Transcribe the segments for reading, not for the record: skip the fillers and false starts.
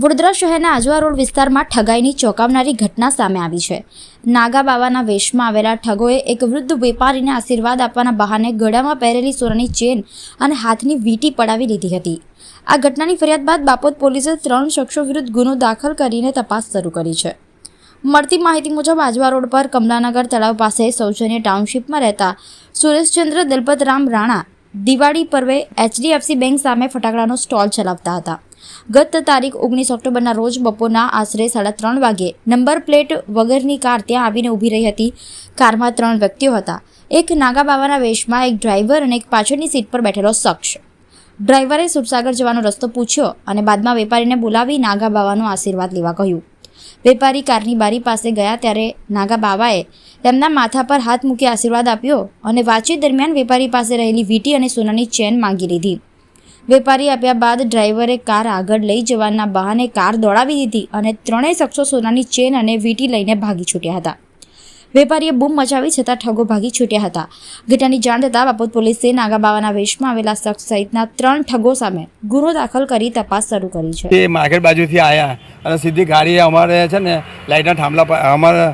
વડોદરા શહેરના આજવા રોડ વિસ્તારમાં ઠગાઈની ચોંકાવનારી ઘટના સામે આવી છે। નાગા બાવાના વેશમાં આવેલા ઠગોએ એક વૃદ્ધ વેપારીને આશીર્વાદ આપવાના બહાને ગળામાં પહેરેલી સોનાની ચેન અને હાથની વીંટી પડાવી લીધી હતી। આ ઘટનાની ફરિયાદ બાદ બાપોદ પોલીસે 3 શખ્સો વિરુદ્ધ ગુનો દાખલ કરીને તપાસ શરૂ કરી છે। મળતી માહિતી મુજબ આજવા રોડ પર કમલાનગર તળાવ પાસે સૌજન્ય ટાઉનશીપમાં રહેતા સુરેશચંદ્ર દલપતરામ રાણા દિવાળી પર્વે HDFC બેંક સામે ફટાકડાનો સ્ટોલ ચલાવતા હતા। ગત તારીખ 19 ઓક્ટોબરના રોજ બપોરના આશરે 3:30 વાગ્યે નંબર પ્લેટ વગરની કાર ત્યાં આવીને ઊભી રહી હતી। કારમાં 3 વ્યક્તિઓ હતા। એક નાગા બાવાના વેશમાં એક ડ્રાઈવર અને એક પાછળની સીટ પર બેઠેલો શખ્સ। ડ્રાઈવરે સુરસાગર જવાનો રસ્તો પૂછ્યો અને બાદમાં વેપારીને બોલાવી નાગા બાવાનો આશીર્વાદ લેવા કહ્યું। વેપારી કારની બારી પાસે ગયા ત્યારે નાગા બાવાએ તેમના માથા પર હાથ મૂકી આશીર્વાદ આપ્યો અને વાતચીત દરમિયાન વેપારી પાસે રહેલી વીંટી અને સોનાની ચેન માંગી લીધી। વેપારી આપ્યા બાદ ડ્રાઈવરે કાર આગળ લઈ જવાના બહાને કાર દોડાવી દીધી અને 3 શખ્સો સોનાની ચેન અને વીંટી લઈને ભાગી છૂટ્યા હતા। વેપારીએ બૂમ મચાવી છતાં ઠગો ભાગી છૂટ્યા હતા। ઘટનાની જાણ થતાં બાપોદ પોલીસે નાગા બાવાના વેશમાં આવેલા શખ્સ સહિતના 3 ઠગો સામે ગુનો દાખલ કરી તપાસ શરૂ કરી છે। એ માર્કેટ બાજુથી આવ્યા અને સીધી ગાડી અમારે છે ને લાઇટના થાંભલા પર અમારે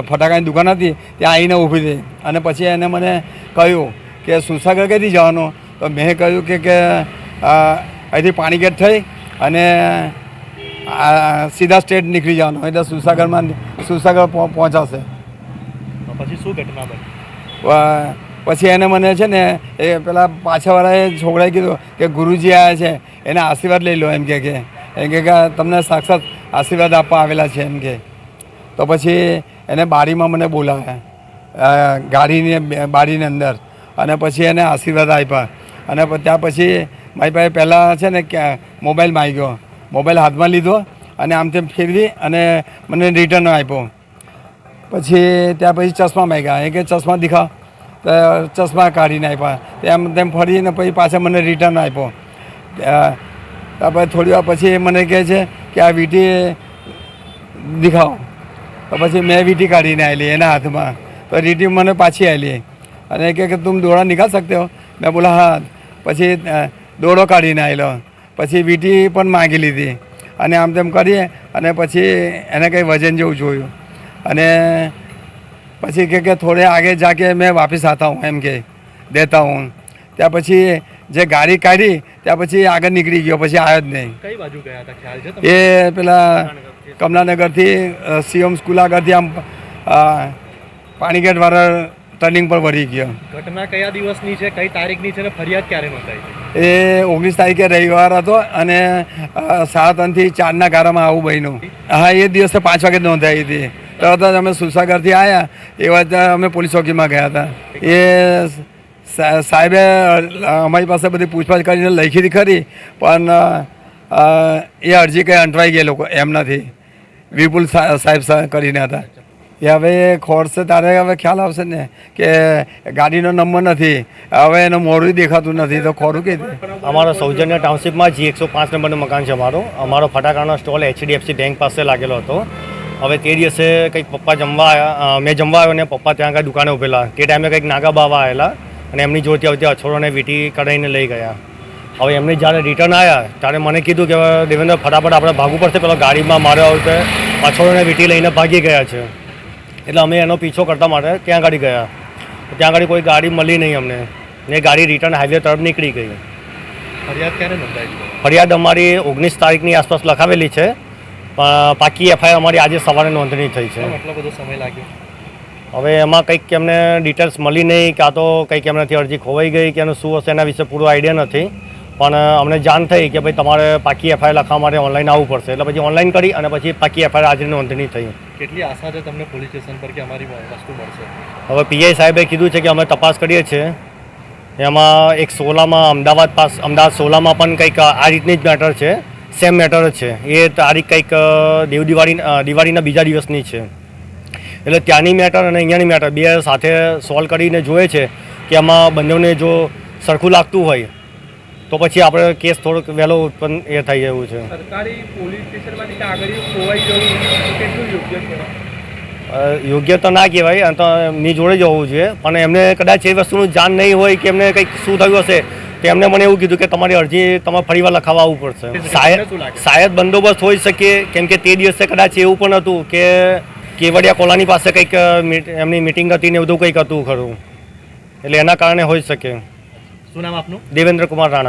ફટાકાની દુકાન હતી ત્યાં આવીને ઊભી હતી અને પછી એને મને કહ્યું કે સુરસાગર કઈથી જવાનું, તો મેં કહ્યું કે અહીંથી પાણીગેટ થઈ અને સીધા સ્ટેટ નીકળી જવાનું એટલે સુરસાગર પહોંચાશે। પછી શું ઘટના બની? પછી એને મને છે ને એ પેલા પાછળવાળાએ છોકરાએ કીધું કે ગુરુજી આવ્યા છે, એને આશીર્વાદ લઈ લો એમ કે તમને સાક્ષાત આશીર્વાદ આપવા આવેલા છે એમ કે। તો પછી એને બારીમાં મને બોલાવ્યા બારીની અંદર અને પછી એને આશીર્વાદ આપ્યા અને ત્યાં પછી મારી પાસે પહેલાં છે ને મોબાઈલ માંગ્યો, મોબાઈલ હાથમાં લીધો અને આમ તેમ ફેરવી અને મને રિટર્ન આપ્યો। પછી ત્યાં પછી ચશ્મા માંગ્યા કે ચશ્મા દેખાવ, તો ચશ્મા કાઢીને આપ્યા, તેમ તેમ ફરીને પછી પાછા મને રિટર્ન આપ્યો। થોડી વાર પછી મને કહે છે કે આ વીંટી દેખાવો, તો પછી મેં વીંટી કાઢીને આવેલી એના હાથમાં, તો વીંટી મને પાછી આવેલી અને કે તુમ દોડા નિકાલ सकते हो? મેં બોલા હા। પછી દોડો કાઢીને આવેલો, પછી વીંટી પણ માગી લીધી અને આમ તેમ કરીએ અને પછી એને કંઈ વજન જેવું જોયું અને પછી કે થોડે આગે જાકે મેં વાપસ आता हूँ એમ કે દેતા હું। ત્યાં પછી જે ગાડી કાઢી ત્યાં પછી આગળ નીકળી ગયો, પછી આવ્યો જ નહીં। કઈ બાજુ ગયા હતા ખ્યાલ છે તમને? એ પેલા કમલાનગરથી CM સ્કૂલ આગળથી આમ પાણીગેટવાળા ટર્નિંગ પર વળી ગયો। ઘટના કયા દિવસની છે, કઈ તારીખની છે અને ફરિયાદ ક્યારે નોંધાઈ? એ 19 તારીખે રવિવાર હતો અને 7 થી 4ના ગાળામાં આવું બન્યું। હા, એ દિવસે 5 વાગે નોંધાઈ હતી। તરત જ અમે સુરસાગરથી આવ્યા એ વખતે અમે પોલીસ ચોકીમાં ગયા હતા। એ સાહેબે અમારી પાસે બધી પૂછપાછ કરીને લખી હતી ખરી, પણ એ અરજી કંઈ અંટવાઈ ગઈ લોકો એમનાથી વિપુલ સાહેબ કરીને હતા। એ હવે ખોરશે તારે હવે ખ્યાલ આવશે ને કે ગાડીનો નંબર નથી, હવે એનું મોઢું દેખાતું નથી, તો ખોરું કે અમારા સૌજન્ય ટાઉનશીપમાં G105 નંબરનું મકાન છે અમારો ફટાકડાનો સ્ટોલ HDFC બેંક પાસે લાગેલો હતો। હવે તે દિવસે કંઈક પપ્પા જમવા આવ્યા, મેં જમવા આવ્યો ને પપ્પા ત્યાં આગળ દુકાને ઊભેલા। તે ટાઈમે કંઈક નાગા બાવા આવેલા અને એમની જોડતી આવતી અછોડોને વીંટી કઢાઈને લઈ ગયા। હવે એમની જ્યારે રિટર્ન આવ્યા ત્યારે મને કીધું કે દેવેન્દ્ર ફટાફટ આપણે ભાગવું પડશે, પેલો ગાડીમાં માર્યો આવશે, અછોડોને વીંટી લઈને ભાગી ગયા છે। એટલે અમે એનો પીછો કરતા માટે ત્યાં ગાડી ગયા, ત્યાં આગળ કોઈ ગાડી મળી નહીં અમને ને ગાડી રિટર્ન હાઈવે તરફ નીકળી ગઈ। ફરિયાદ ક્યારે નોંધાઈ? ફરિયાદ અમારી 19 તારીખની આસપાસ લખાવેલી છે, પણ પાકી FIR અમારી આજે સવારે નોંધણી થઈ છે। એટલો બધો સમય લાગ્યો? હવે એમાં કંઈક એમને ડિટેલ્સ મળી નહીં, કાં તો કંઈક એમનાથી અરજી ખોવાઈ ગઈ કે એનું શું હશે એના વિશે પૂરો આઈડિયા નથી, પણ અમને જાણ થઈ કે ભાઈ તમારે પાકી FIR લખવા માટે ઓનલાઈન આવવું પડશે। એટલે પછી ઓનલાઈન કરી અને પછી પાકી FIR આજે નોંધણી થઈ। કેટલી આશા છે તમને પોલીસ સ્ટેશન પર કે અમારી વસ્તુ મળશે? હવે PI સાહેબે કીધું છે કે અમે તપાસ કરીએ છીએ। એમાં એક 16માં અમદાવાદ 16માં પણ કંઈક આ રીતની જ મેટર છે, સેમ મેટર જ છે। એ તારીખ કંઈક દિવાળીના બીજા દિવસની છે, એટલે ત્યાંની મેટર અને અહીંયાની મેટર બે સાથે સોલ્વ કરીને જોઈએ છે કે એમાં બંનેને જો સરખું લાગતું હોય તો પછી આપણે કેસ થોડોક વહેલો ઉત્પન્ન એ થઈ એવું છે। સરકારી પોલીસ સ્ટેશનમાંથી આગળ ખોવાઈ જવું કેટલું યોગ્ય કહેવાય? યોગ્ય તો ના કહેવાય, તો એમની જોડે જ હોવું જોઈએ, પણ એમને કદાચ એ વસ્તુનું જાણ નહીં હોય કે એમને કંઈક શું થયું હશે, તેમણે મને એવું કીધું કે તમારી અરજી તમારે ફરીવાર લખાવવા આવવું પડશે. તમને શું લાગે? શાયદ બંદોબસ્ત હોઈ શકે, કેમ કે તે દિવસે કદાચ એવું પણ હતું કે કેવડિયા કોલાની પાસે કંઈક એમની મિટિંગ હતી ને બધું કંઈક હતું ખરું, એટલે એના કારણે હોઈ શકે. શું નામ આપનું? દેવેન્દ્ર કુમાર રાણા.